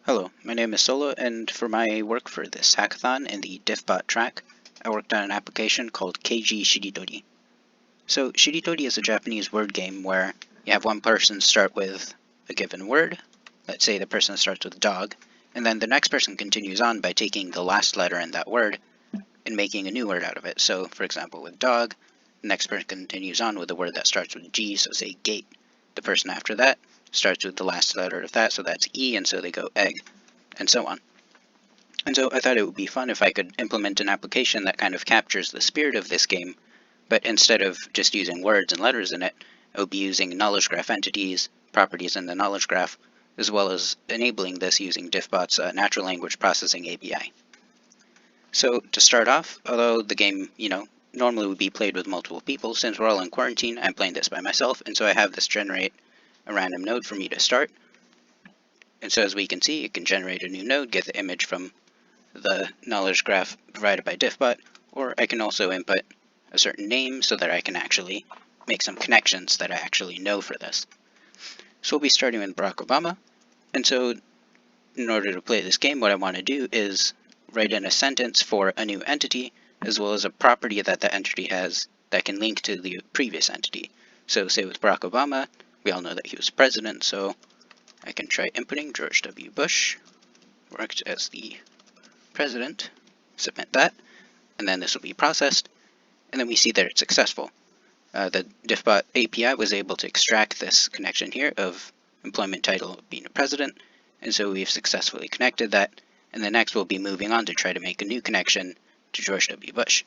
Hello, my name is Sola, and for my work for this hackathon in the Diffbot track, I worked on an application called KG Shiritori. So Shiritori is a Japanese word game where you have one person start with a given word, let's say the person starts with dog, and then the next person continues on by taking the last letter in that word and making a new word out of it. So for example with dog, the next person continues on with a word that starts with G, so say gate. The person after that starts with the last letter of that, so that's E, and so they go egg, and so on. And so I thought it would be fun if I could implement an application that kind of captures the spirit of this game, but instead of just using words and letters in it, I would be using knowledge graph entities, properties in the knowledge graph, as well as enabling this using Diffbot's natural language processing API. So to start off, although the game, normally would be played with multiple people, since we're all in quarantine, I'm playing this by myself, and so I have this generate a random node for me to start. And so as we can see, it can generate a new node, get the image from the knowledge graph provided by Diffbot, or I can also input a certain name so that I can actually make some connections that I actually know for this. So we'll be starting with Barack Obama, and so in order to play this game, what I want to do is write in a sentence for a new entity, as well as a property that the entity has that can link to the previous entity. So say with Barack Obama, we all know that he was president, so I can try inputting George W. Bush, worked as the president, submit that, and then this will be processed, and then we see that it's successful. The Diffbot API was able to extract this connection here of employment title being a president, and so we've successfully connected that, and then next we'll be moving on to try to make a new connection to George W. Bush.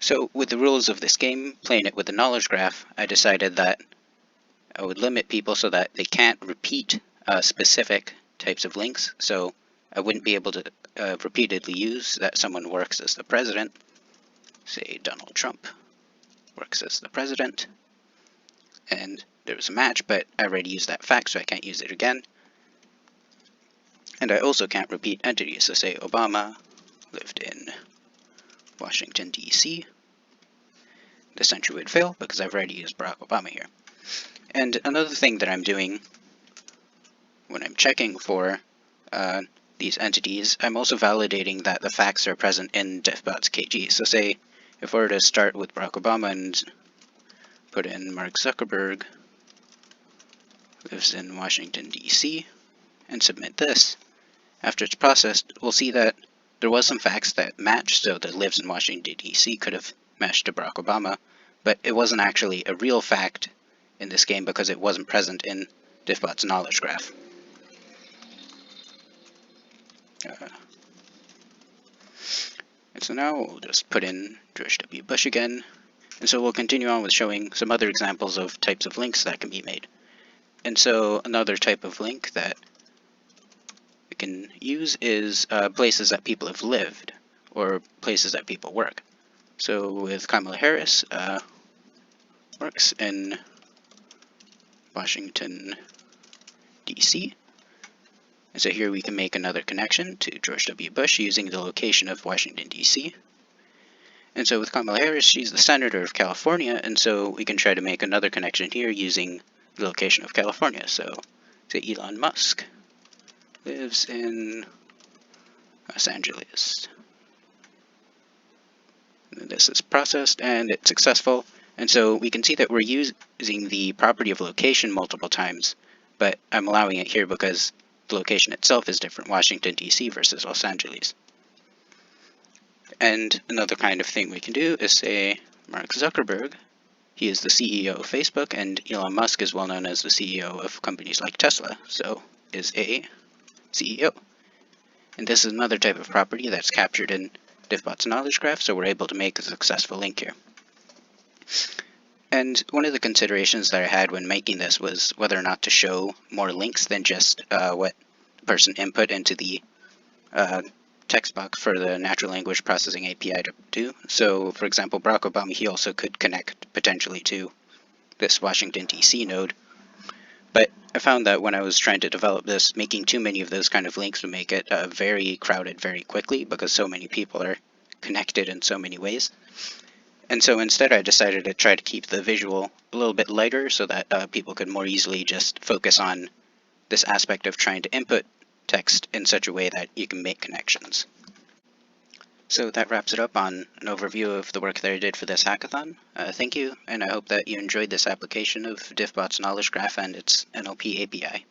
So with the rules of this game, playing it with the knowledge graph, I decided that I would limit people so that they can't repeat specific types of links, so I wouldn't be able to repeatedly use that someone works as the president, say Donald Trump works as the president, and there was a match, but I already used that fact, so I can't use it again. And I also can't repeat entities, so say Obama lived in Washington, D.C. This entry would fail because I've already used Barack Obama here. And another thing that I'm doing when I'm checking for these entities, I'm also validating that the facts are present in Diffbot's KG. So say if we were to start with Barack Obama and put in Mark Zuckerberg lives in Washington, D.C. and submit this, after it's processed, we'll see that there was some facts that matched, so that lives in Washington, D.C. could have matched to Barack Obama, but it wasn't actually a real fact in this game because it wasn't present in Diffbot's knowledge graph. And so now we'll just put in George W. Bush again, and so we'll continue on with showing some other examples of types of links that can be made. And so another type of link that we can use is places that people have lived, or places that people work. So with Kamala Harris, works in Washington, D.C. And so here we can make another connection to George W. Bush using the location of Washington, D.C. And so with Kamala Harris, she's the senator of California, and so we can try to make another connection here using the location of California. So say Elon Musk lives in Los Angeles. And this is processed and it's successful. And so we can see that we're using the property of location multiple times, but I'm allowing it here because the location itself is different, Washington, D.C. versus Los Angeles. And another kind of thing we can do is say Mark Zuckerberg. He is the CEO of Facebook, and Elon Musk is well known as the CEO of companies like Tesla, so is a CEO. And this is another type of property that's captured in Diffbot's knowledge graph, so we're able to make a successful link here. And one of the considerations that I had when making this was whether or not to show more links than just what the person input into the text box for the natural language processing API to do. So, for example, Barack Obama, he also could connect potentially to this Washington, D.C. node. But I found that when I was trying to develop this, making too many of those kind of links would make it very crowded very quickly because so many people are connected in so many ways. And so instead I decided to try to keep the visual a little bit lighter so that people could more easily just focus on this aspect of trying to input text in such a way that you can make connections. So that wraps it up on an overview of the work that I did for this hackathon. Thank you, and I hope that you enjoyed this application of Diffbot's knowledge graph and its NLP API.